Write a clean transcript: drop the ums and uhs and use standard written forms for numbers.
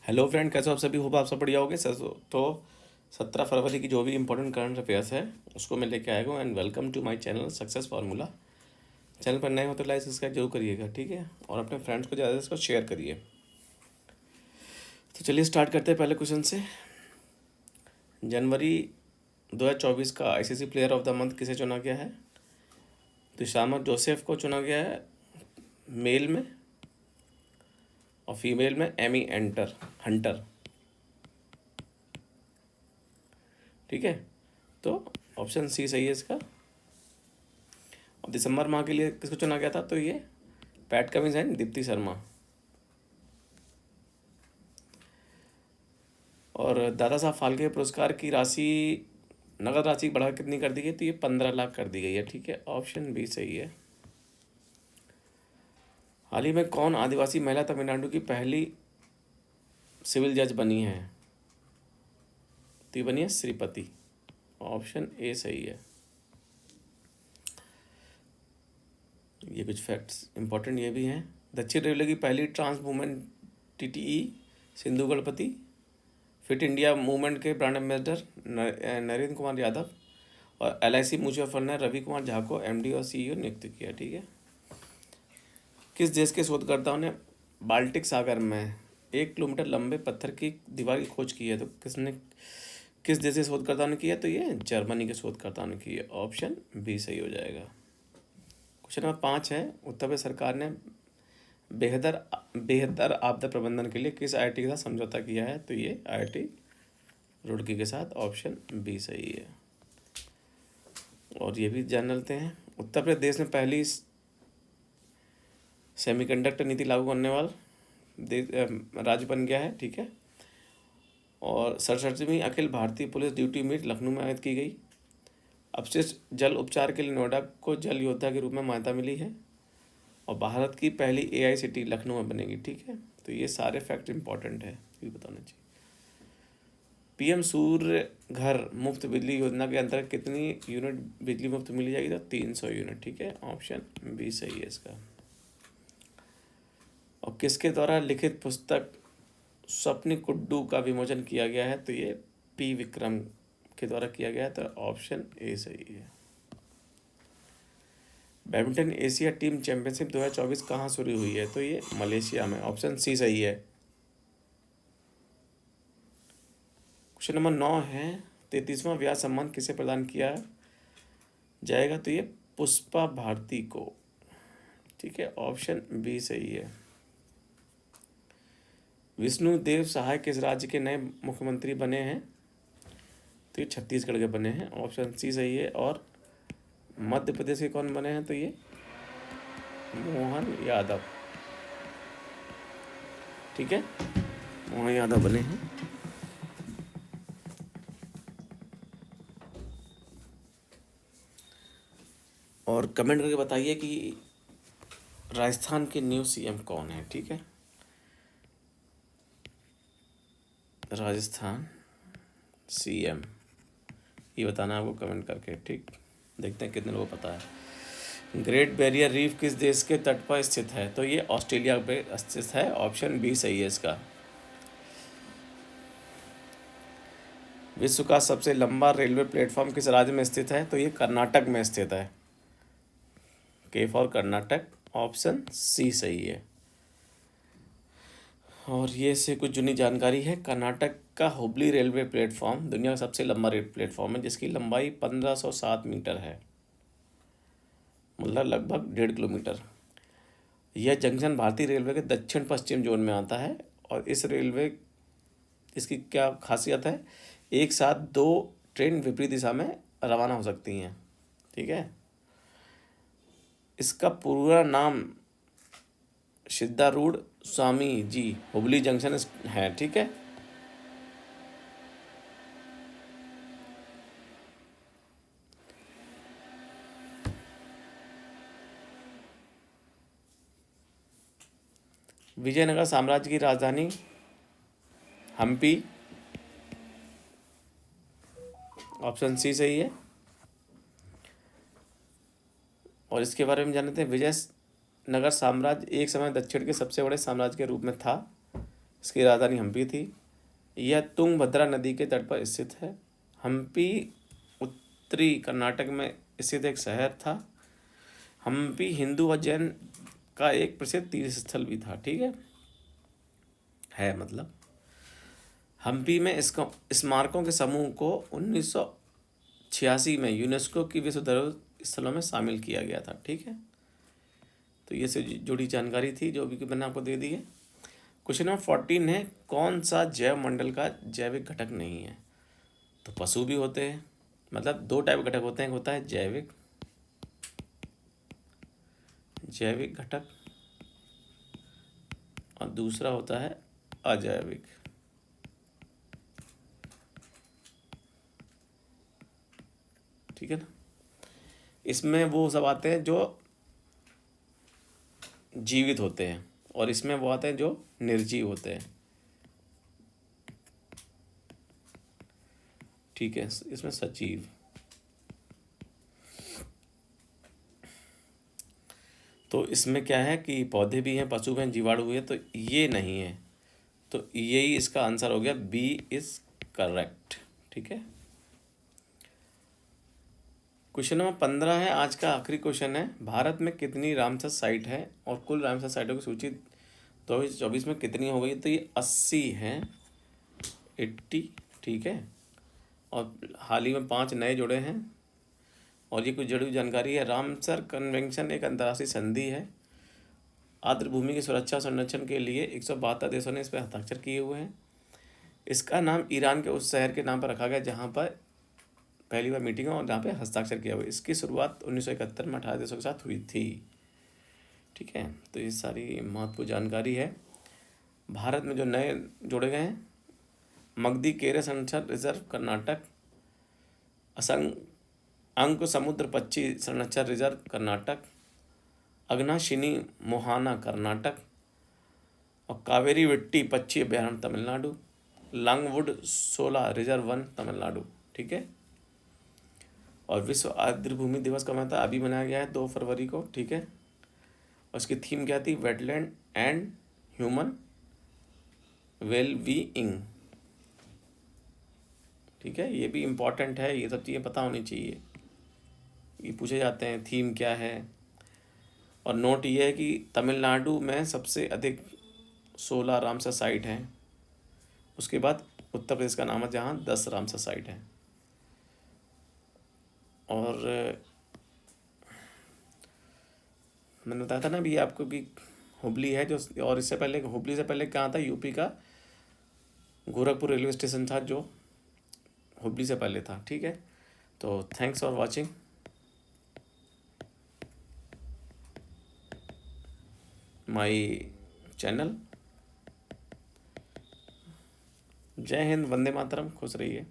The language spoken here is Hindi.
हेलो फ्रेंड, कैसे हो आप सभी? होप आप सब बढ़िया होगे सर। तो 17 फरवरी की जो भी इंपॉर्टेंट करंट अफेयर्स है उसको मैं लेके आया हूँ। And welcome to my channel success formula. Channel पर नए हो तो लाइक सब्सक्राइब जरूर करिएगा, ठीक है? और अपने फ्रेंड्स को ज़्यादा से इसको शेयर करिए। तो चलिए स्टार्ट करते हैं पहले क्वेश्चन से। जनवरी 2024 का ICC player of the month किसे चुना गया है? तो शामा जोसेफ को चुना गया है मेल में, और फीमेल में एमी हंटर। ठीक है, तो ऑप्शन सी सही है इसका। और दिसंबर माह के लिए किसको चुना गया था? तो ये PAT Cummins and Deepti Sharma. और दादा साहब फाल्के पुरस्कार की राशि, नगद राशि बढ़ा कितनी कर दी गई? तो ये 15 लाख कर दी गई है, ठीक है? ऑप्शन बी सही है। हाल ही में कौन आदिवासी महिला तमिलनाडु की पहली सिविल जज बनी है? तो ये बनी है श्रीपति। ऑप्शन ए सही है। ये कुछ फैक्ट्स इंपॉर्टेंट ये भी हैं। दक्षिण रेलवे की पहली trans women TTE Sindhu Ganpati. Fit India movement के ब्रांड एम्बेसडर नरेंद्र कुमार यादव। और एलआईसी म्यूचुअल फंड ने रवि कुमार झा को एमडी और सीईओ नियुक्त किया, ठीक है? किस देश के शोधकर्ताओं ने बाल्टिक सागर में 1 किलोमीटर लंबे पत्थर की दीवार की खोज की है? तो किस देश के शोधकर्ताओं ने किया? तो ये जर्मनी के शोधकर्ताओं ने की है। ऑप्शन बी सही हो जाएगा। क्वेश्चन नंबर 5 है, उत्तर प्रदेश सरकार ने बेहतर बेहतर आपदा प्रबंधन के लिए किस आईआईटी के साथ समझौता किया है? तो ये आईआईटी रुड़की के साथ। ऑप्शन बी सही है। और ये भी जान लेते हैं, उत्तर प्रदेश में पहली सेमीकंडक्टर नीति लागू करने वाला राज्य बन गया है, ठीक है? और 67वीं Akhil Bharatiya police duty meet Lucknow में आयोजित की गई। अपशिष्ट जल उपचार के लिए नोएडा को जल योद्धा के रूप में मान्यता मिली है। और भारत की पहली एआई सिटी लखनऊ में बनेगी, ठीक है? तो ये सारे फैक्ट इंपॉर्टेंट है, ये बताना चाहिए। पीएम सूर्य घर मुफ्त बिजली योजना के अंतर्गत कितनी यूनिट बिजली मुफ्त मिली जाएगी? तो 300 यूनिट, ठीक है? ऑप्शन बी सही है इसका। और किसके द्वारा लिखित पुस्तक स्वप्न कुड्डू का विमोचन किया गया है? तो ये पी विक्रम के द्वारा किया गया है। तो ऑप्शन ए सही है। बैडमिंटन एशिया टीम चैंपियनशिप 2024 कहाँ शुरू हुई है? तो ये मलेशिया में। ऑप्शन सी सही है। क्वेश्चन नंबर 9 है, 33वां व्यास सम्मान किसे प्रदान किया जाएगा? तो ये पुष्पा भारती को, ठीक है? ऑप्शन बी सही है। विष्णुदेव सहाय किस राज्य के नए मुख्यमंत्री बने हैं? तो ये छत्तीसगढ़ के बने हैं। ऑप्शन सी सही है। और मध्य प्रदेश के कौन बने हैं? तो ये मोहन यादव, ठीक है? मोहन यादव बने हैं। और कमेंट करके बताइए कि राजस्थान के न्यू सीएम कौन है, ठीक है? राजस्थान सीएम ये बताना आपको कमेंट करके, ठीक? देखते हैं कितने लोगों को पता है। ग्रेट बैरियर रीफ किस देश के तट पर स्थित है? तो ये ऑस्ट्रेलिया पे स्थित है। ऑप्शन बी सही है इसका। विश्व का सबसे लंबा रेलवे प्लेटफॉर्म किस राज्य में स्थित है? तो ये कर्नाटक में स्थित है। के फॉर कर्नाटक। ऑप्शन सी सही है। और ये से कुछ जुनी जानकारी है, कर्नाटक का हुबली रेलवे प्लेटफॉर्म दुनिया का सबसे लंबा रेल प्लेटफॉर्म है, जिसकी लंबाई 1507 मीटर है, मतलब लगभग 1.5 किलोमीटर। यह जंक्शन भारतीय रेलवे के दक्षिण पश्चिम जोन में आता है। और इसकी क्या खासियत है? एक साथ 2 ट्रेन विपरीत दिशा में रवाना हो सकती हैं, ठीक है? इसका पूरा नाम सिद्धारूढ़ स्वामी जी हुबली जंक्शन है, ठीक है? विजयनगर साम्राज्य की राजधानी हम्पी। ऑप्शन सी सही है। और इसके बारे में जानते हैं, विजयनगर साम्राज्य एक समय दक्षिण के सबसे बड़े साम्राज्य के रूप में था। इसकी राजधानी हम्पी थी। यह तुंगभद्रा नदी के तट पर स्थित है। हम्पी उत्तरी कर्नाटक में स्थित एक शहर था। हम्पी हिंदू व जैन का एक प्रसिद्ध तीर्थ स्थल भी था। ठीक है मतलब हम्पी में इसको स्मारकों के समूह को 1986 में यूनेस्को की विश्व धरोहर स्थलों में शामिल किया गया था। ठीक है, तो ये से जुड़ी जानकारी थी जो भी मैंने आपको दे दी है। क्वेश्चन नंबर 14 है, कौन सा जैव मंडल का जैविक घटक नहीं है? तो पशु भी होते हैं, मतलब दो टाइप घटक होते हैं, एक होता है जैविक घटक और दूसरा होता है अजैविक। ठीक है ना, इसमें वो सब आते हैं जो जीवित होते हैं और इसमें वो आते हैं जो निर्जीव होते हैं। ठीक है, इसमें सजीव। तो इसमें क्या है कि पौधे भी हैं, पशु भी हैं, जीवाणु भी है, तो ये नहीं है, तो यही इसका आंसर हो गया, बी इज करेक्ट। ठीक है, क्वेश्चन नंबर 15 है, आज का आखिरी क्वेश्चन है। भारत में कितनी रामसर साइट है और कुल रामसर साइटों की सूची 2024 में कितनी हो गई? तो ये 80 है, 80। ठीक है, और हाल ही में 5 नए जुड़े हैं। और ये कुछ जुड़ी हुई जानकारी है। रामसर कन्वेंशन एक अंतर्राष्ट्रीय संधि है। आर्द्र भूमि की सुरक्षा और संरक्षण के लिए 172 देशों ने इस पर हस्ताक्षर किए हुए हैं। इसका नाम ईरान के उस शहर के नाम पर रखा गया जहाँ पर पहली बार मीटिंग और जहाँ पे हस्ताक्षर किया हुआ। इसकी शुरुआत 1971 में 18 देशों के साथ हुई थी। ठीक है, तो ये सारी महत्वपूर्ण जानकारी है। भारत में जो नए जोड़े गए हैं, मगधी केरे संरक्षण रिजर्व कर्नाटक, असंग अंक समुद्र पक्षी संरक्षण रिजर्व कर्नाटक, अग्नाशिनी मोहाना कर्नाटक और कावेरी विट्टी पक्षी अभ्यारण्य तमिलनाडु, लंगवुड शोला रिजर्व वन तमिलनाडु। ठीक है, और विश्व आर्द्र भूमि दिवस का था अभी मनाया गया है 2 फरवरी को। ठीक है, और उसकी थीम क्या थी? Wetland and human wellbeing. ठीक है, ये भी इम्पॉर्टेंट है, ये सब चीज़ें पता होनी चाहिए, ये पूछे जाते हैं थीम क्या है। और नोट ये है कि तमिलनाडु में सबसे अधिक 16 रामसर साइट हैं। उसके बाद उत्तर प्रदेश का नाम है जहाँ 10 रामसर साइट हैं। और मैंने बताया था ना अभी आपको कि हुबली है जो, और इससे पहले हुबली से पहले कहाँ था? यूपी का गोरखपुर रेलवे स्टेशन था जो हुबली से पहले था। ठीक है, तो thanks for watching my channel. जय हिंद, वंदे मातरम, खुश रहिए।